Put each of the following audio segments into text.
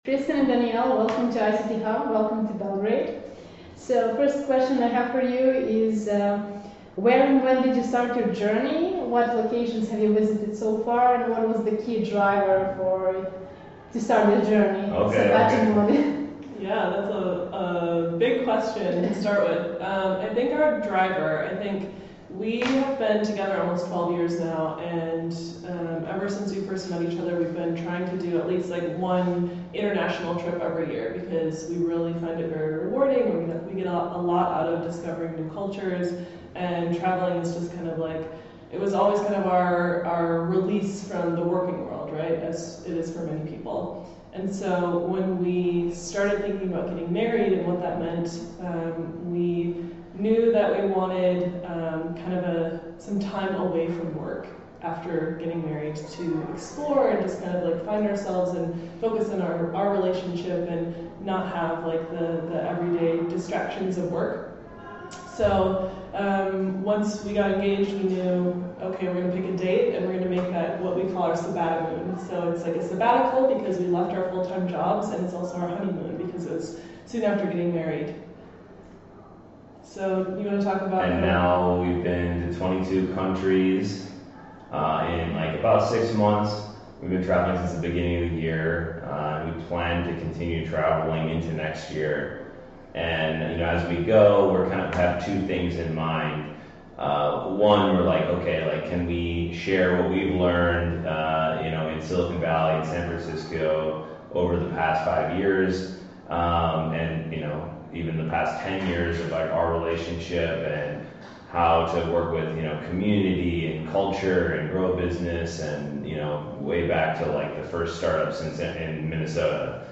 Tristan and Danielle, welcome to ICT Hub, welcome to Belgrade. So first question I have for you is where and when did you start your journey? What locations have you visited so far, and what was the key driver for to start your journey? Yeah, that's a big question to start with. I think our driver, we have been together almost 12 years now, and ever since we first met each other, we've been trying to do at least like one international trip every year because we really find it very rewarding. We get a lot out of discovering new cultures, and traveling is just kind of like, it was always kind of our release from the working world, right, as it is for many people. And so when we started thinking about getting married and what that meant, we knew that we wanted some time away from work after getting married to explore and just kind of like find ourselves and focus on our relationship and not have like the everyday distractions of work. So once we got engaged, we knew, okay, we're going to pick a date and we're going to make that what we call our sabbatical. So it's like a sabbatical because we left our full-time jobs, and it's also our honeymoon because it was soon after getting married. So you want to talk about... And now we've been to 22 countries in like about 6 months. We've been traveling since the beginning of the year. We plan to continue traveling into next year. And as we go, we're kind of have two things in mind. One, we're like, okay, like can we share what we've learned, in Silicon Valley and San Francisco over the past 5 years, and even the past 10 years of like our relationship and how to work with community and culture and grow a business, and way back to like the first startups in Minnesota.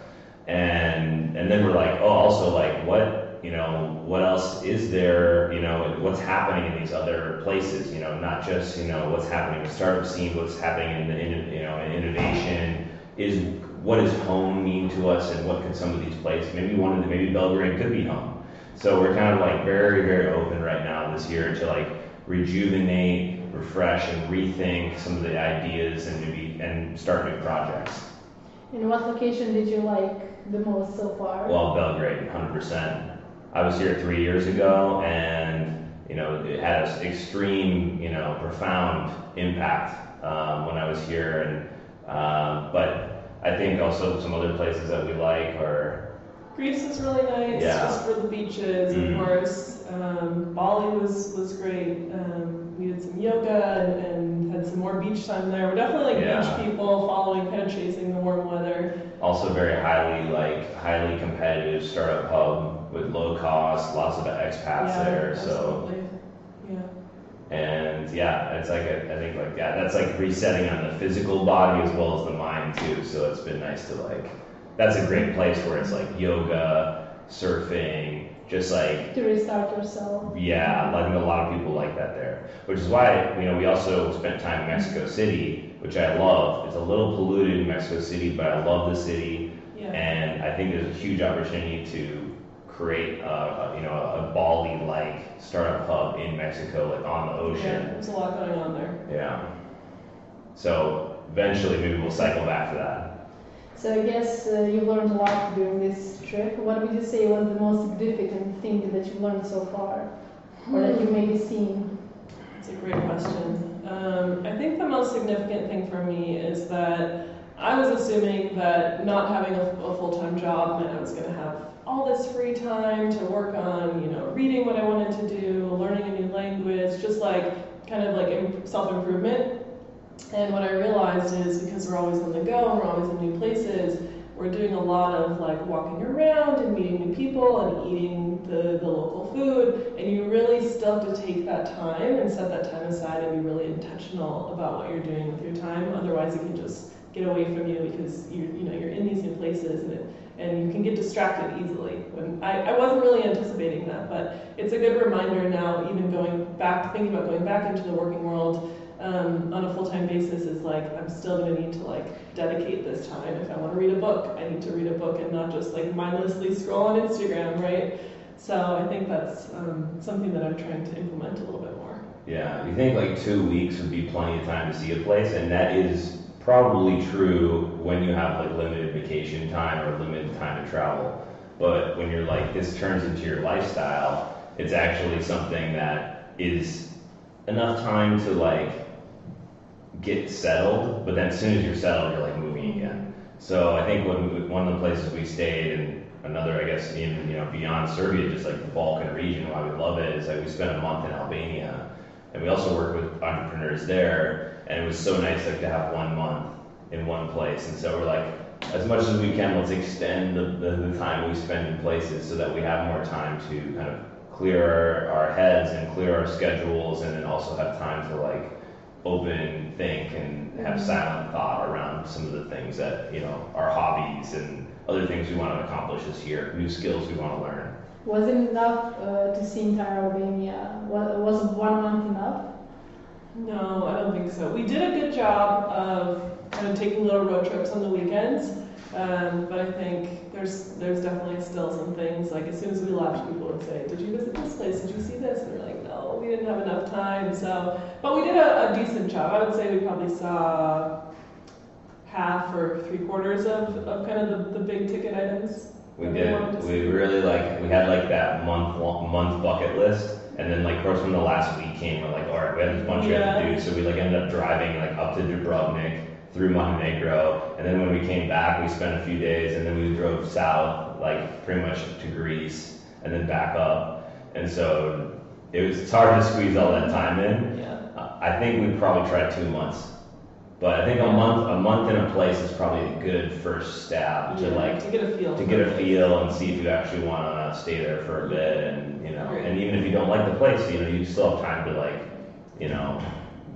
And then we're like, oh, also like what else is there, what's happening in these other places, not just, what's happening in the startup scene, what's happening in innovation, what does home mean to us, and what could some of these places, maybe Belgrade could be home. So we're kind of like very, very open right now this year to like rejuvenate, refresh, and rethink some of the ideas and start new projects. And what location did you like the most so far? Well, Belgrade, 100%. I was here 3 years ago, and it had an extreme, profound impact when I was here. And but I think also some other places that we like are... Greece is really nice, just for the beaches, of course. Bali was great. We did some yoga and had some more beach time there. We're definitely beach people, kind of chasing the warm weather. Also very highly competitive startup hub with low cost, lots of expats there. Absolutely. And it's like that's like resetting on the physical body as well as the mind too. So it's been nice to that's a great place where it's like yoga, surfing, just like to restart yourself. Yeah, I think a lot of people like that there, which is why we also spent time in Mexico City, which I love. It's a little polluted in Mexico City, but I love the city, and I think there's a huge opportunity to create a Bali-like startup hub in Mexico, like on the ocean. Yeah, there's a lot going on there. Yeah. So eventually, maybe we'll cycle back to that. So I guess you've learned a lot during this trip. What would you say was the most significant thing that you've learned so far, or that you've maybe seen? That's a great question. I think the most significant thing for me is that I was assuming that not having a full-time job meant I was going to have all this free time to work on, reading what I wanted to do, learning a new language, just kind of self-improvement. And what I realized is because we're always on the go, we're always in new places, we're doing a lot of walking around and meeting new people and eating the local food, and you really still have to take that time and set that time aside and be really intentional about what you're doing with your time. Otherwise it can just get away from you because you're in these new places, and you can get distracted easily. When I wasn't really anticipating that, but it's a good reminder now, even thinking about going back into the working world on a full-time basis, is I'm still going to need to dedicate this time. If I want to read a book, I need to read a book and not just mindlessly scroll on Instagram, right? So I think that's something that I'm trying to implement a little bit more. Yeah, you think 2 weeks would be plenty of time to see a place, and that is probably true when you have like limited vacation time or limited time to travel. But when you're like, this turns into your lifestyle, it's actually something that is enough time to like get settled, but then as soon as you're settled, you're like moving again. So I think one of the places we stayed, and another, I guess, even beyond Serbia, just like the Balkan region, why we love it is like we spent a month in Albania, and we also worked with entrepreneurs there, and it was so nice like to have 1 month in one place. And so we're like, as much as we can, let's extend the time we spend in places so that we have more time to kind of clear our heads and clear our schedules, and then also have time to like open, think, and have silent thought around some of the things that, our hobbies and other things we want to accomplish this year, new skills we want to learn. Was it enough to see entire Albania? Was 1 month enough? No, I don't think so. We did a good job of kind of taking little road trips on the weekends, but I think there's definitely still some things, like as soon as we left, people would say, did you visit this place? Did you see this? And we're like, no, we didn't have enough time. So, but we did a decent job. I would say we probably saw half or 3/4 of kind of the big ticket items. We did. We really we had like that month bucket list. And then, of course, when the last week came, we're like, all right, we have this bunch we have to do. So we ended up driving up to Dubrovnik, through Montenegro, and then when we came back, we spent a few days, and then we drove south, pretty much to Greece, and then back up. And so it's hard to squeeze all that time in. Yeah. I think we probably tried 2 months, but I think a month in a place is probably a good first stab to get a feel and see if you actually want to stay there for a bit, and and even if you don't like the place, you still have time to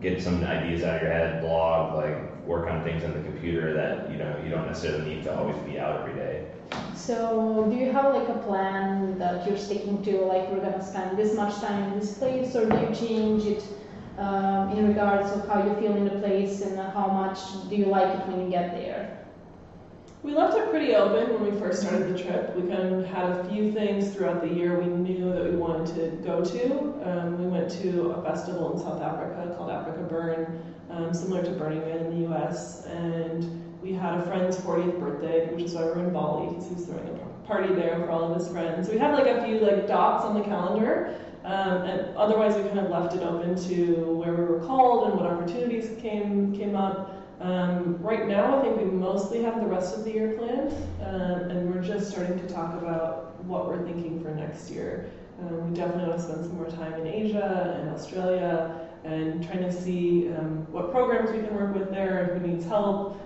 get some ideas out of your head, blog, work on things on the computer that you don't necessarily need to always be out every day. So do you have a plan that you're sticking to, we're gonna spend this much time in this place, or do you change it in regards of how you feel in the place, and how much do you like it when you get there? We left it pretty open when we first started the trip. We kind of had a few things throughout the year we knew that we wanted to go to. We went to a festival in South Africa called Africa Burn, similar to Burning Man in the US, and we had a friend's 40th birthday, which is why we're in Bali, because he was throwing a party there for all of his friends. So we had a few dots on the calendar, and otherwise we kind of left it open to where we were called and what opportunities came up. Right now, I think we mostly have the rest of the year planned, and we're just starting to talk about what we're thinking for next year. We definitely want to spend some more time in Asia and Australia, and trying to see what programs we can work with there, who needs help,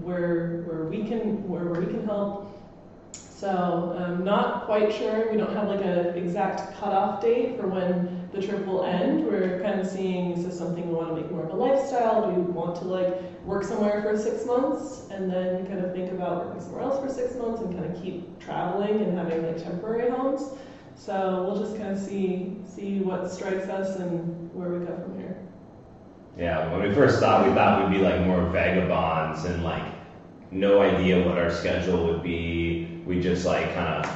where we can help. So not quite sure. We don't have an exact cutoff date for when the trip will end. We're kind of seeing, is this something we want to make more of a lifestyle? Do we want to work somewhere for 6 months and then kind of think about working somewhere else for 6 months and kind of keep traveling and having temporary homes? So we'll just kind of see what strikes us and where we go from here. Yeah, when we first we thought we'd be more vagabonds and no idea what our schedule would be. We just kind of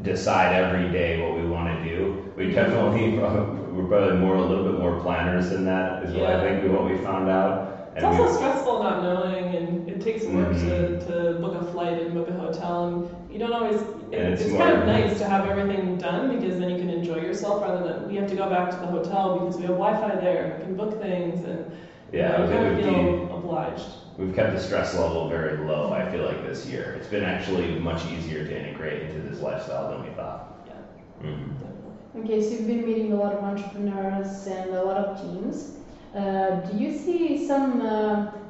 decide every day what we want to do. We're probably a little bit more planners than that, is what I think what we found out. It's also stressful not knowing, and it takes work to book a flight and book a hotel, and you don't always. It's kind of nice to have everything done, because then you can enjoy yourself rather than we have to go back to the hotel because we have Wi-Fi there and we can book things, and you kind of feel obliged. We've kept the stress level very low, I feel this year. It's been actually much easier to integrate into this lifestyle than we thought. Yeah. Mm-hmm. Okay, so you've been meeting a lot of entrepreneurs and a lot of teams. Do you see some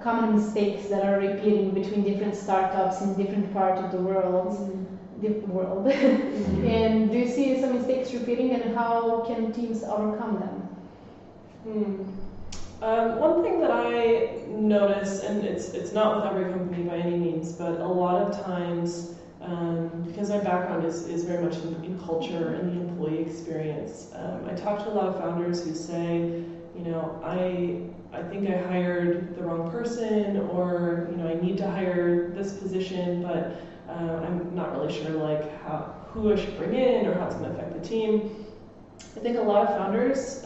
common mistakes that are repeating between different startups in different parts of the world? And do you see some mistakes repeating, and how can teams overcome them? One thing that I notice, and it's not with every company by any means, but a lot of times, because my background is very much in culture and the employee experience, I talk to a lot of founders who say, I think I hired the wrong person, or I need to hire this position, but I'm not really sure who I should bring in or how it's going to affect the team. I think a lot of founders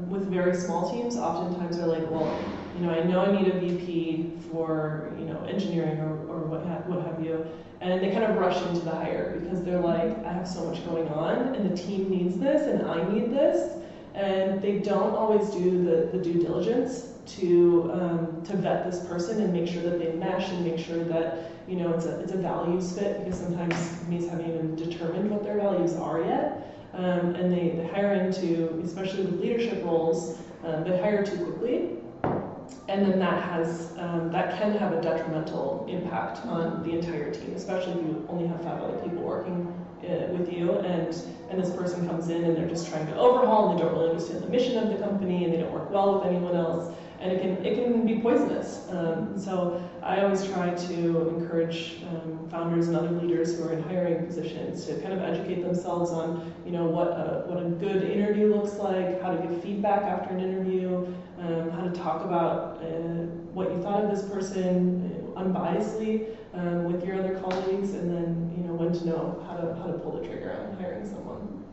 with very small teams oftentimes are well, I know I need a VP for, engineering or what have you. And they kind of rush into the hire because they're like, I have so much going on and the team needs this and I need this. And they don't always do the due diligence to vet this person and make sure that they mesh and make sure that it's a values fit, because sometimes companies haven't even determined what their values are yet, and they hire into, especially with leadership roles, they hire too quickly, and then that can have a detrimental impact on the entire team, especially if you only have 5 other people working with you, and this person comes in and they're just trying to overhaul and they don't really understand the mission of the company and they don't work well with anyone else, and it can be poisonous. So I always try to encourage founders and other leaders who are in hiring positions to kind of educate themselves on what a good interview looks like, how to give feedback after an interview, how to talk about what you thought of this person unbiasedly with your other colleagues, and then when to know how to pull the trigger on hiring someone.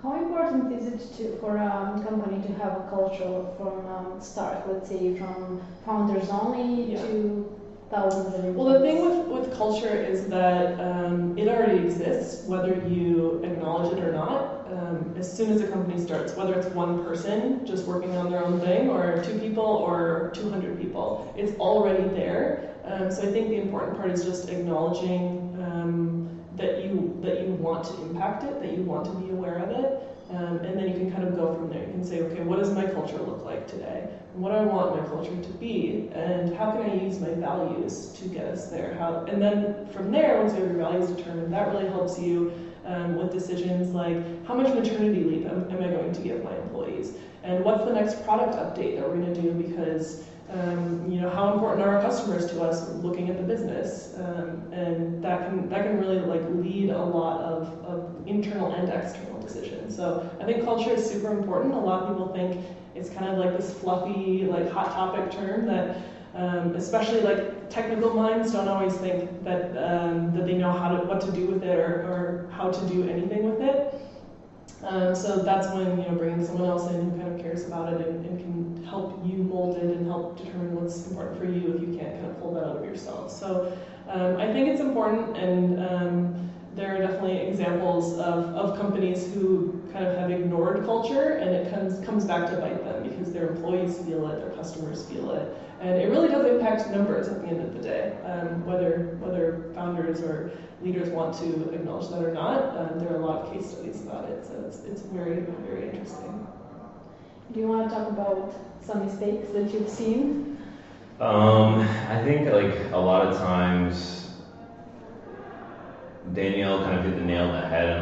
How important is it for a company to have a culture from start, let's say from founders only to thousands of employees? Well, the thing with culture is that it already exists, whether you acknowledge it or not. As soon as a company starts, whether it's one person just working on their own thing, or 2 people, or 200 people, it's already there. So I think the important part is just acknowledging that you want to impact it, that you want to be aware of it, and then you can kind of go from there. You can say, okay, what does my culture look like today? And what do I want my culture to be? And how can I use my values to get us there? And then from there, once you have your values determined, that really helps you with decisions like, how much maternity leave am I going to give my employees? And what's the next product update that we're going to do? Because how important are our customers to us looking at the business? And that can really lead a lot of internal and external decisions. So I think culture is super important. A lot of people think it's kind of like this fluffy, hot topic term that, especially technical minds don't always think that they know what to do with it or how to do anything with it. So that's when bringing someone else in who kind of cares about it and can help you mold it and help determine what's important for you if you can't kind of pull that out of yourself. So I think it's important, and there are definitely examples of companies who kind of have ignored culture, and it comes back to bite them because their employees feel it, their customers feel it, and it really does impact numbers at the end of the day, whether founders or leaders want to acknowledge that or not. There are a lot of case studies about it, so it's very, very interesting. Do you want to talk about some mistakes that you've seen? I think a lot of times Danielle kind of hit the nail on the head, and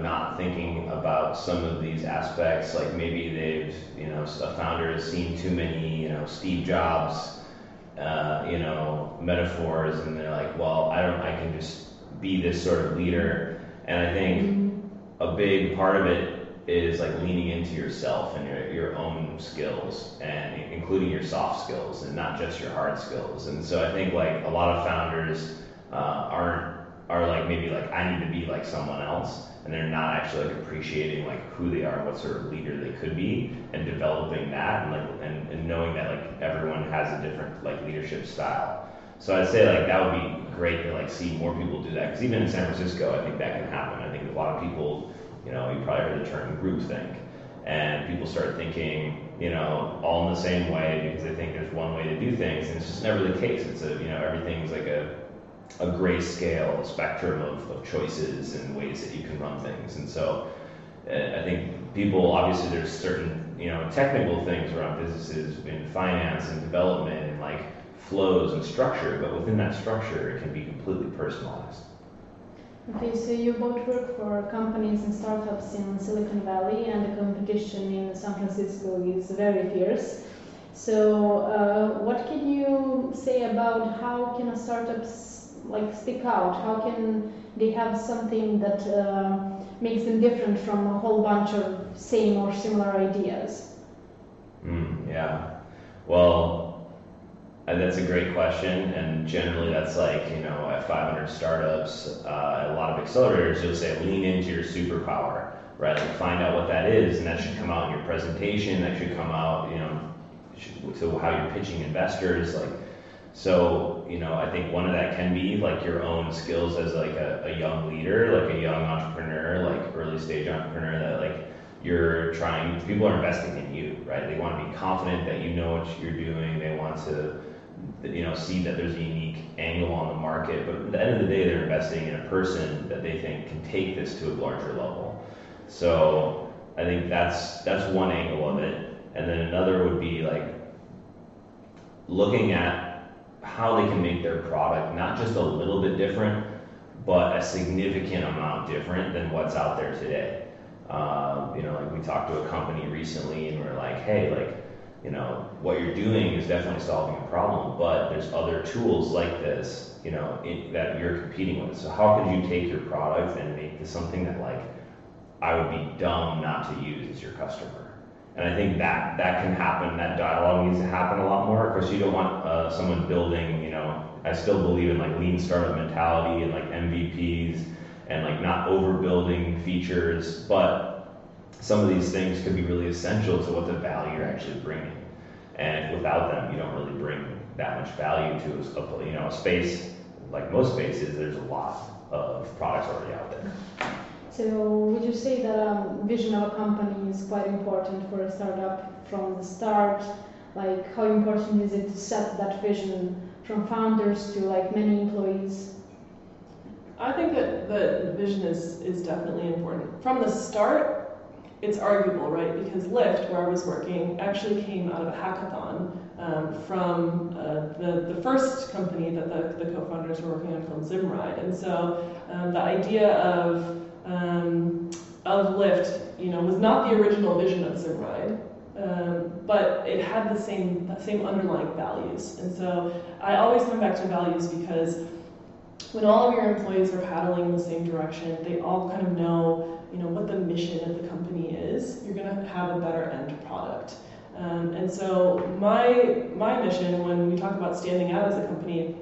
not thinking about some of these aspects. Maybe they've a founder has seen too many Steve Jobs metaphors, and they're like, well, I can just be this sort of leader. And I think a big part of it is leaning into yourself and your own skills, and including your soft skills and not just your hard skills. And so I think a lot of founders are maybe I need to be like someone else, and they're not actually appreciating who they are, what sort of leader they could be, and developing that, and knowing that everyone has a different leadership style. So I'd say that would be great to see more people do that, because even in San Francisco I think that can happen. I think a lot of people, you probably heard the term groupthink, and people start thinking all in the same way because they think there's one way to do things, and it's just never the case. It's everything's a gray scale, a spectrum of choices and ways that you can run things. And so I think people, obviously there's certain technical things around businesses in finance and development and flows and structure, but within that structure it can be completely personalized. Okay, so you both work for companies and startups in Silicon Valley, and the competition in San Francisco is very fierce. So what can you say about how can a startup stick out? How can they have something that makes them different from a whole bunch of same or similar ideas? Yeah, well, that's a great question, and generally that's at 500 startups, a lot of accelerators, you'll say lean into your superpower, right? Find out what that is, and that should come out in your presentation, that should come out, to how you're pitching investors, like. So, I think one of that can be like your own skills as like a young leader, like a young entrepreneur, like early stage entrepreneur, that like people are investing in you, right? They want to be confident that you know what you're doing. They want to, see that there's a unique angle on the market. But at the end of the day, they're investing in a person that they think can take this to a larger level. So I think that's one angle of it. And then another would be like looking at how they can make their product not just a little bit different, but a significant amount different than what's out there today. Like we talked to a company recently and we're like, hey, like, what you're doing is definitely solving a problem, but there's other tools like this, that you're competing with. So how could you take your product and make this something that like, I would be dumb not to use as your customer? And I think that can happen, that dialogue needs to happen a lot more. Of course, you don't want someone building, I still believe in like lean startup mentality and like MVPs and like not overbuilding features, but some of these things could be really essential to what the value you're actually bringing. And without them, you don't really bring that much value to a space. Like most spaces, there's a lot of products already out there. So would you say that vision of a company is quite important for a startup from the start? Like how important is it to set that vision from founders to like many employees? I think that the vision is definitely important. From the start, it's arguable, right? Because Lyft, where I was working, actually came out of a hackathon from the first company that the co-founders were working on called Zimride. And so the idea of Lyft, was not the original vision of Zimride, but it had the same underlying values. And so I always come back to values because when all of your employees are paddling in the same direction, they all kind of know, what the mission of the company is. You're going to have a better end product. And so my mission, when we talk about standing out as a company,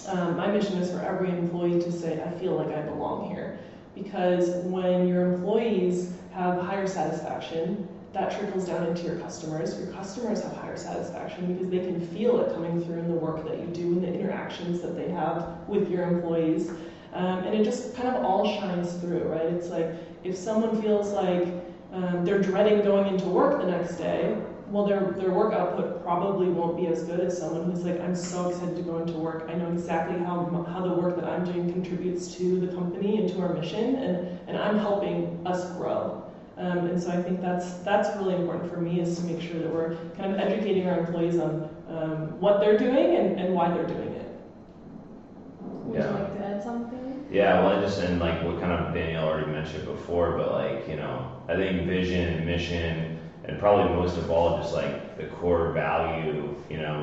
my mission is for every employee to say, I feel like I belong here. Because when your employees have higher satisfaction, that trickles down into your customers. Your customers have higher satisfaction because they can feel it coming through in the work that you do and the interactions that they have with your employees. And it just kind of all shines through, right? It's like if someone feels like they're dreading going into work the next day, well, their work output probably won't be as good as someone who's like, I'm so excited to go into work. I know exactly how the work that I'm doing contributes to the company and to our mission, and I'm helping us grow. And so I think that's really important for me, is to make sure that we're kind of educating our employees on what they're doing and why they're doing it. Would you like to add something? Yeah, well, and like what kind of Danielle already mentioned before, but like, I think vision, mission, and probably most of all, just like the core value,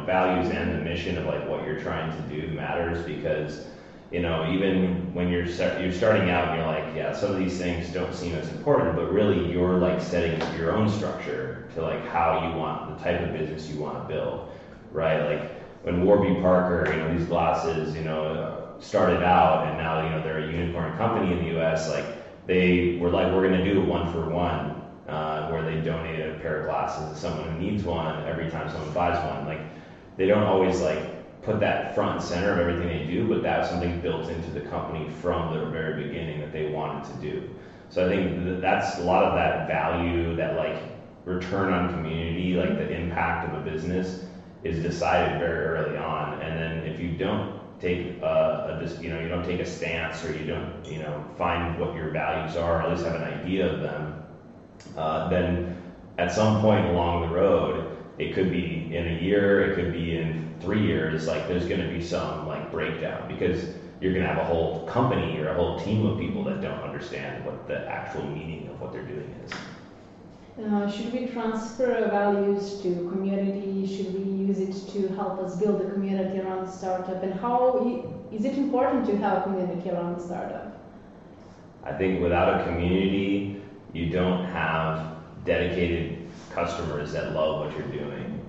values and the mission of like what you're trying to do matters, because, even when you're starting out and you're like, yeah, some of these things don't seem as important, but really you're like setting your own structure to like how you want, the type of business you want to build, right? Like when Warby Parker, these glasses, started out and now, they're a unicorn company in the US, like they were like, we're going to do a 1-for-1. Where they donate a pair of glasses to someone who needs one every time someone buys one. Like they don't always like put that front and center of everything they do, but that's something built into the company from the very beginning that they wanted to do. So I think that's a lot of that value, that like return on community, like the impact of a business is decided very early on. And then if you don't take you don't take a stance, or you don't, find what your values are, or at least have an idea of them, then at some point along the road, it could be in a year, it could be in 3 years, like there's going to be some like breakdown, because you're going to have a whole company or a whole team of people that don't understand what the actual meaning of what they're doing is. Should we transfer values to community? Should we use it to help us build a community around the startup? And how is it important to have a community around the startup? I think without a community, you don't have dedicated customers that love what you're doing.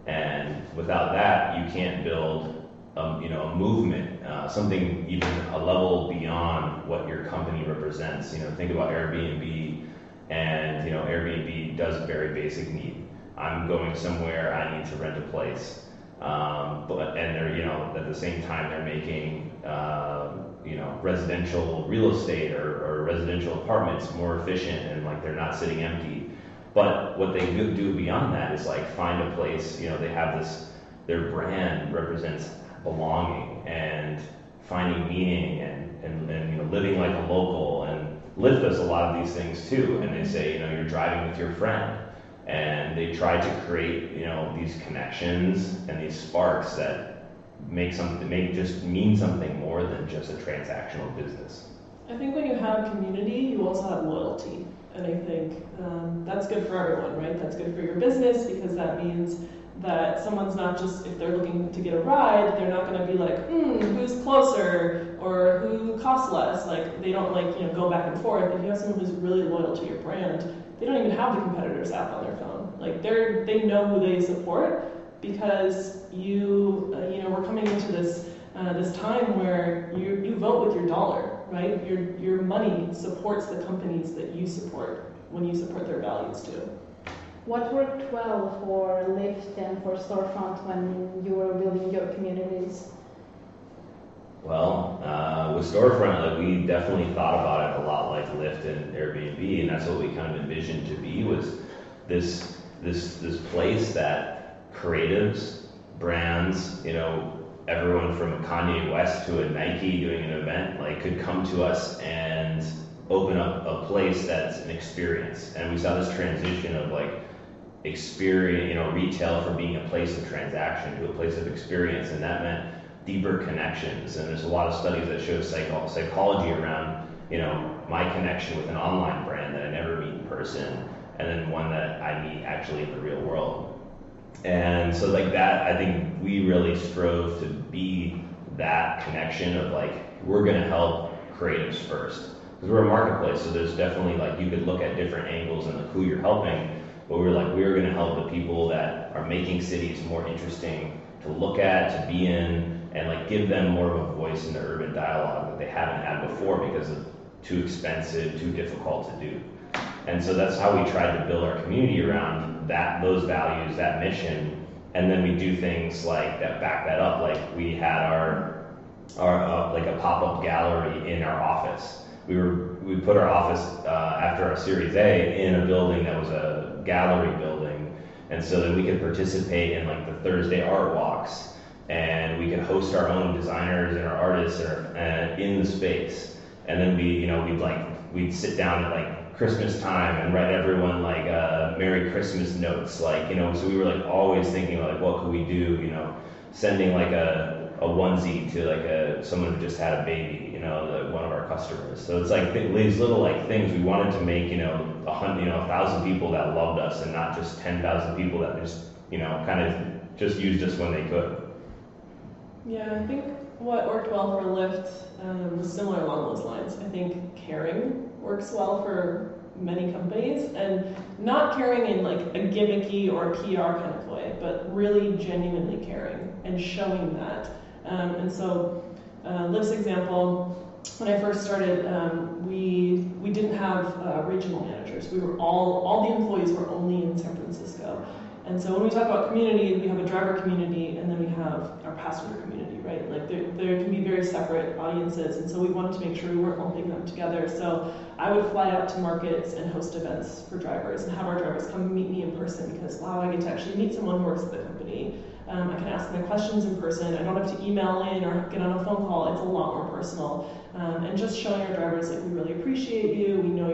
And without that, you can't build a movement, something even a level beyond what your company represents. Think about Airbnb, and Airbnb does a very basic need. I'm going somewhere, I need to rent a place. And they're, at the same time, they're making, residential real estate or residential apartments more efficient, and like they're not sitting empty. But what they could do beyond that is like find a place, they have this, their brand represents belonging and finding meaning and living like a local. And Lyft does a lot of these things too. And they say, you're driving with your friend. And they try to create, these connections and these sparks that just mean something more than just a transactional business. I think when you have community, you also have loyalty. And I think that's good for everyone, right? That's good for your business, because that means that someone's not just, if they're looking to get a ride, they're not going to be like, who's closer or who costs less. Like, they don't go back and forth. If you have someone who's really loyal to your brand, they don't even have the competitor's app on their phone. Like, they know who they support, because we're coming into this time where you vote with your dollar, right? Your money supports the companies that you support when you support their values too. What worked well for Lyft and for Storefront when you were building your communities? Well, with Storefront, we definitely thought about it a lot like Lyft and Airbnb, and that's what we kind of envisioned to be, was this place that creatives, brands, everyone from Kanye West to a Nike doing an event, could come to us and open up a place that's an experience. And we saw this transition of experience, retail from being a place of transaction to a place of experience, and that meant deeper connections. And there's a lot of studies that show psychology around, my connection with an online brand that I never meet in person, and then one that I meet actually in the real world. And so that, I think we really strove to be that connection of we're going to help creatives first, because we're a marketplace. So there's definitely you could look at different angles and who you're helping, but we're going to help the people that are making cities more interesting to look at, to be in, and give them more of a voice in the urban dialogue that they haven't had before because of too expensive, too difficult to do. And so that's how we tried to build our community around those values, that mission. And then we do things that back that up. We had our a pop-up gallery in our office. We put our office after our Series A in a building that was a gallery building, and so then we could participate in the Thursday art walks, and we could host our own designers and our artists in the space. And then we'd sit down at Christmas time and write everyone Merry Christmas notes, so we were always thinking what could we do, sending a onesie to someone who just had a baby, one of our customers. So it's these little things we wanted to make, 1,000 people that loved us, and not just 10,000 people that just kind of just used us when they could. Yeah, I think what worked well for Lyft was similar along those lines. I think caring works well for many companies, and not caring in a gimmicky or PR kind of way, but really genuinely caring and showing that. And so Lyft's example, when I first started, we didn't have regional managers. We were all the employees were only in San Francisco. And so when we talk about community, we have a driver community, and then we have our passenger community, right? There can be very separate audiences, and so we wanted to make sure we weren't lumping them together. So I would fly out to markets and host events for drivers, and have our drivers come meet me in person, because wow, I get to actually meet someone who works at the company. I can ask my questions in person. I don't have to email in or get on a phone call. It's a lot more personal. And just showing our drivers we really appreciate you. We know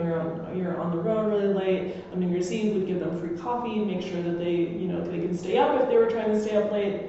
you're on the road really late. On New Year's Eve, we'd give them free coffee, make sure that they can stay up if they were trying to stay up late.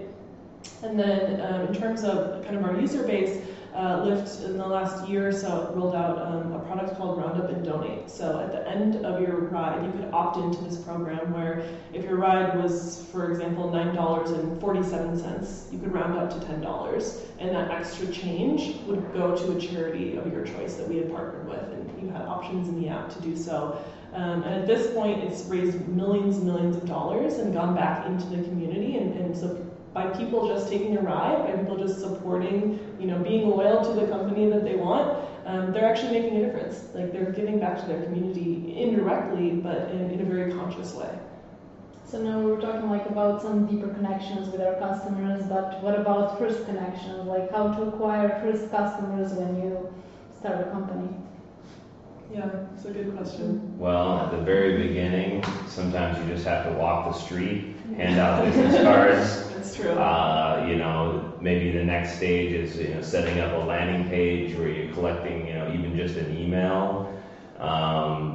And then in terms of kind of our user base, Lyft in the last year or so rolled out a product called Round Up and Donate. So at the end of your ride, you could opt into this program where if your ride was, for example, $9.47, you could round up to $10, and that extra change would go to a charity of your choice that we had partnered with, and you had options in the app to do so. And at this point, it's raised millions and millions of dollars and gone back into the community, and so by people just taking a ride, by people just supporting, being loyal to the company that they want, they're actually making a difference. They're giving back to their community indirectly, but in a very conscious way. So now we were talking like about some deeper connections with our customers, but what about first connections? Like how to acquire first customers when you start a company? Yeah, it's a good question. Well, at the very beginning, sometimes you just have to walk the street, hand out business cards. That's true. Maybe the next stage is setting up a landing page where you're collecting even just an email.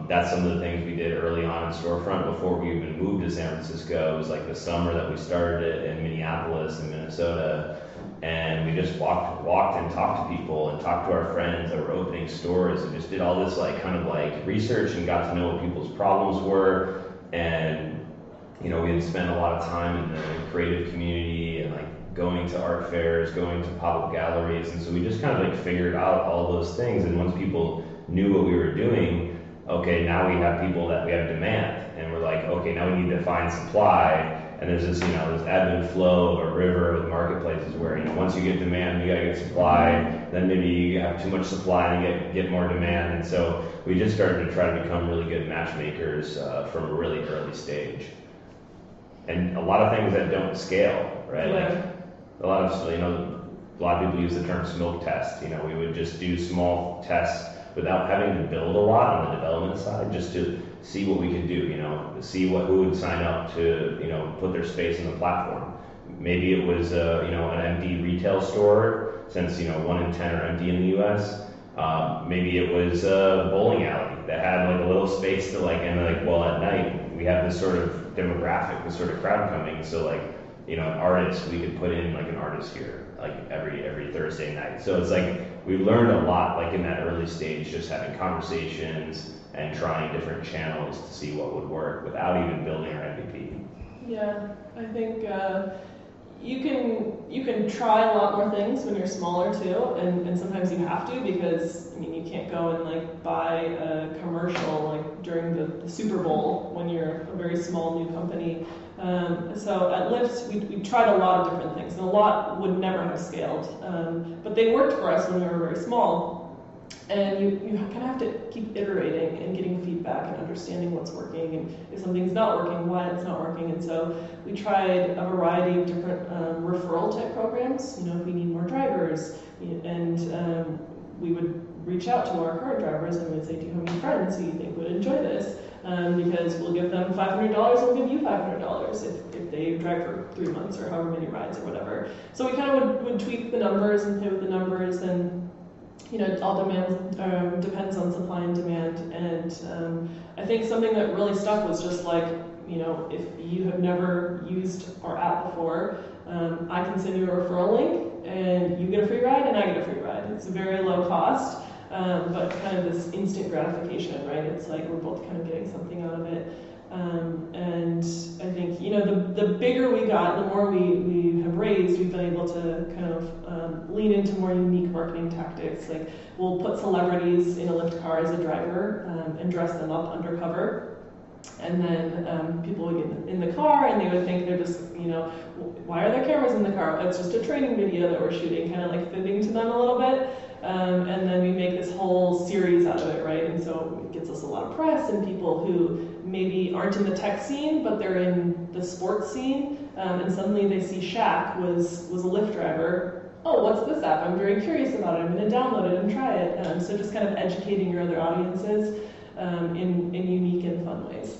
That's some of the things we did early on in Storefront before we even moved to San Francisco. It was like the summer that we started it in Minneapolis and Minnesota. And we just walked and talked to people and talked to our friends that were opening stores and just did all this research and got to know what people's problems were. And we had spent a lot of time in the creative community and going to art fairs, going to pop-up galleries, and so we just kind of figured out all those things. And once people knew what we were doing, okay, now we have people that we have demand, and we're like, okay, now we need to find supply. And there's this, this ebb and flow of a river with marketplaces where, once you get demand, you gotta get supply. Then maybe you have too much supply and you get more demand. And so we just started to try to become really good matchmakers from a really early stage. And a lot of things that don't scale, right? Yeah. A lot of people use the term smoke test. We would just do small tests without having to build a lot on the development side, just to see what we could do, to see who would sign up to, put their space in the platform. Maybe it was, an empty retail store, since, 1 in 10 are empty in the US. Maybe it was a bowling alley that had a little space to at night we have this sort of demographic, this sort of crowd coming. So artists, we could put in an artist here, every Thursday night. So it's we learned a lot in that early stage, just having conversations and trying different channels to see what would work without even building our MVP. Yeah, I think you can try a lot more things when you're smaller too, and sometimes you have to, because you can't go and buy a commercial during the Super Bowl when you're a very small new company. So at Lyft, we tried a lot of different things, and a lot would never have scaled, but they worked for us when we were very small. And you kind of have to keep iterating and getting feedback and understanding what's working, and if something's not working, why it's not working. And so we tried a variety of different referral type programs. If we need more drivers, and we would reach out to our current drivers and we'd say, do you have any friends who you think would enjoy this? Because we'll give them $500 and we'll give you $500 if they drive for 3 months or however many rides or whatever. So we kind of would tweak the numbers and play with the numbers, and it all depends on supply and demand. And I think something that really stuck was just if you have never used our app before, I can send you a referral link and you get a free ride and I get a free ride. It's very low cost, but kind of this instant gratification, right? It's we're both kind of getting something out of it. And I think, the bigger we got, the more we have raised, we've been able to kind of lean into more unique marketing tactics. We'll put celebrities in a Lyft car as a driver and dress them up undercover. And then people would get in the car and they would think they're just, why are there cameras in the car? It's just a training video that we're shooting, kind of fibbing to them a little bit. And then we make this whole series out of it, right? And so it gets us a lot of press, and people who maybe aren't in the tech scene, but they're in the sports scene, and suddenly they see Shaq was a Lyft driver. Oh, what's this app? I'm very curious about it. I'm going to download it and try it. So just kind of educating your other audiences in unique and fun ways.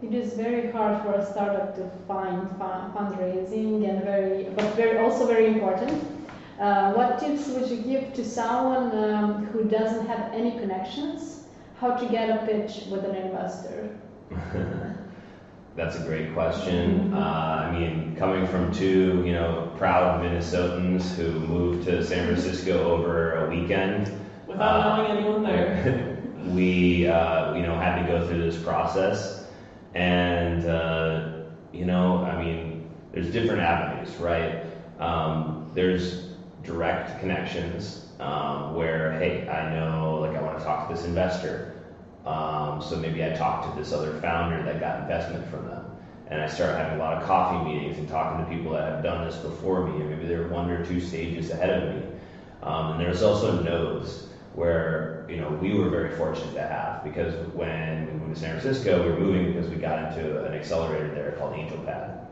It is very hard for a startup to find fundraising, but also very important. What tips would you give to someone who doesn't have any connections? How to get a pitch with an investor? That's a great question. Coming from two, proud Minnesotans who moved to San Francisco over a weekend. Without knowing anyone there. We, had to go through this process. And, there's different avenues, right? There's direct connections where, hey, I know, I want to talk to this investor. So maybe I talk to this other founder that got investment from them. And I start having a lot of coffee meetings and talking to people that have done this before me, and maybe they're 1 or 2 stages ahead of me. And there's also no's, where we were very fortunate to have, because when we moved to San Francisco, we were moving because we got into an accelerator there called AngelPad.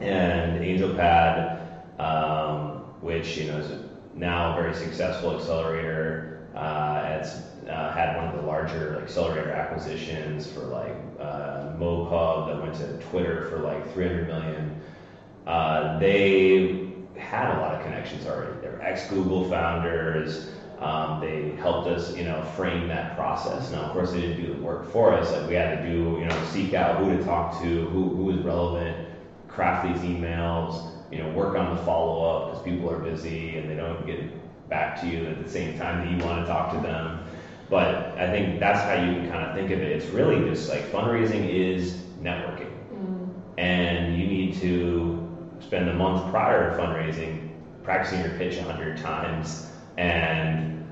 And AngelPad, which is now a very successful accelerator, it's had one of the larger accelerator acquisitions for like MoPub that went to Twitter for like 300 million. They had a lot of connections already. They were ex-Google founders. They helped us, frame that process. Now, of course, they didn't do the work for us. Like we had to do, seek out who to talk to, who was relevant, craft these emails, work on the follow-up because people are busy and they don't get back to you at the same time that you want to talk to them. But I think that's how you can kind of think of it. It's really just like fundraising is networking. And you need to spend the month prior to fundraising practicing your pitch 100 times and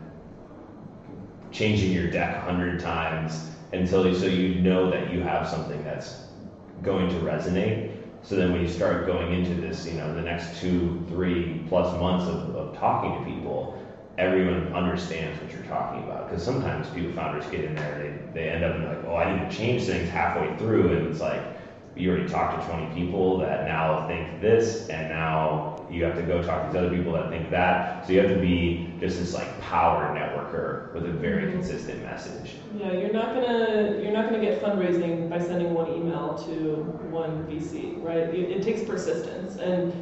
changing your deck 100 times so you know that you have something that's going to resonate. So then when you start going into this, the next 2-3+ months of talking to people, everyone understands what you're talking about. Because sometimes founders get in there, they end up in like, oh, I need to change things halfway through, and it's like, you already talked to 20 people that now think this, and now you have to go talk to these other people that think that. So you have to be just this like power networker with a very consistent message. Yeah, you're not gonna get fundraising by sending one email to one VC, right? It takes persistence and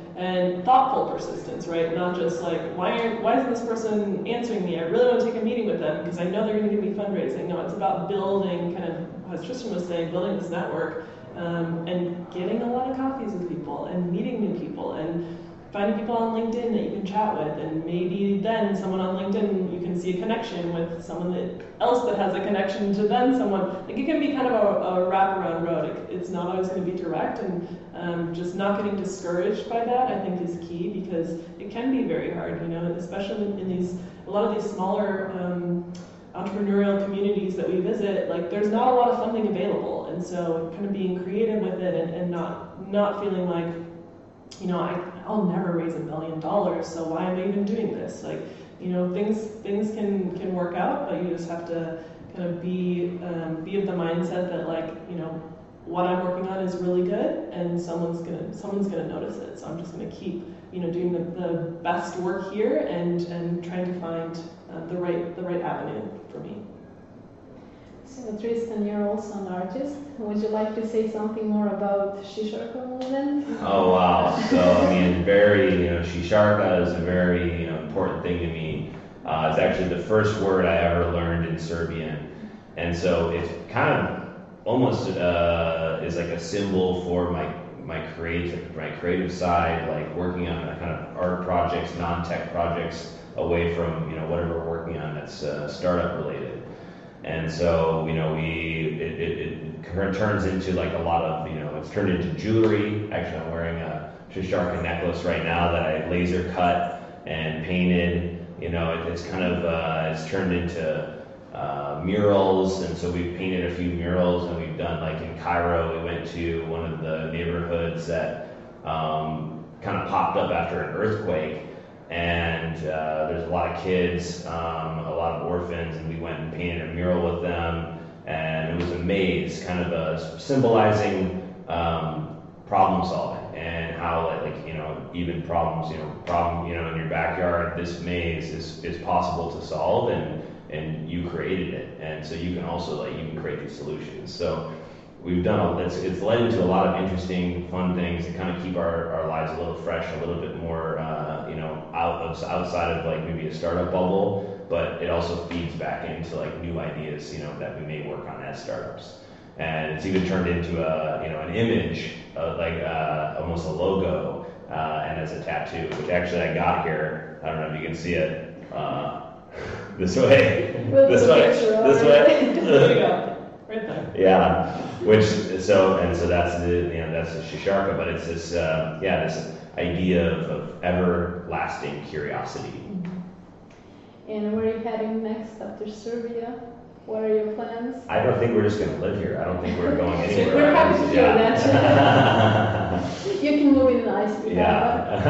thoughtful persistence, right? Not just like, why isn't this person answering me? I really want to take a meeting with them because I know they're going to give me fundraising. No, it's about building kind of, as Tristan was saying, building this network. And getting a lot of coffees with people and meeting new people and finding people on LinkedIn that you can chat with, and maybe then someone on LinkedIn you can see a connection with someone else that has a connection to then someone. Like it can be kind of a wraparound road. It's not always going to be direct, and just not getting discouraged by that I think is key, because it can be very hard, especially in a lot of these smaller entrepreneurial communities that we visit. Like there's not a lot of funding available, and so kind of being creative with it and not feeling like, I'll never raise $1 million, so why am I even doing this? Like, things can work out, but you just have to kind of be of the mindset that like, what I'm working on is really good, and someone's gonna notice it. So I'm just gonna keep doing the best work here and trying to find the right avenue for me. So Tristan, you're also an artist. Would you like to say something more about Shisharka movement? Oh wow! So Shisharka is a very important thing to me. It's actually the first word I ever learned in Serbian, and so it's kind of almost is like a symbol for my creative side, like working on kind of art projects, non-tech projects, away from whatever we're working on that's startup related. And so it turns into like a lot of it's turned into jewelry. Actually, I'm wearing a Shisharka necklace right now that I laser cut and painted. It's kind of it's turned into murals, and so we've painted a few murals, and we've done, like in Cairo, we went to one of the neighborhoods that kind of popped up after an earthquake, and there's a lot of kids, a lot of orphans, and we went and painted a mural with them, and it was a maze, kind of symbolizing problem solving, and how even problems, in your backyard, this maze is possible to solve, and you created it, and so you can also you can create these solutions. So we've done it's led into a lot of interesting, fun things that kind of keep our lives a little fresh, a little bit more outside of maybe a startup bubble, but it also feeds back into new ideas that we may work on as startups. And it's even turned into an image, almost a logo, and as a tattoo, which actually I got here. I don't know if you can see it. This way. This way. There you go. Right there. Yeah. So that's that's the Shisharka, but it's this this idea of everlasting curiosity. Mm-hmm. And where are you heading next after Serbia? What are your plans? I don't think we're just going to live here. I don't think we're going anywhere. We're happy to hear that. You can move in nicely. Yeah.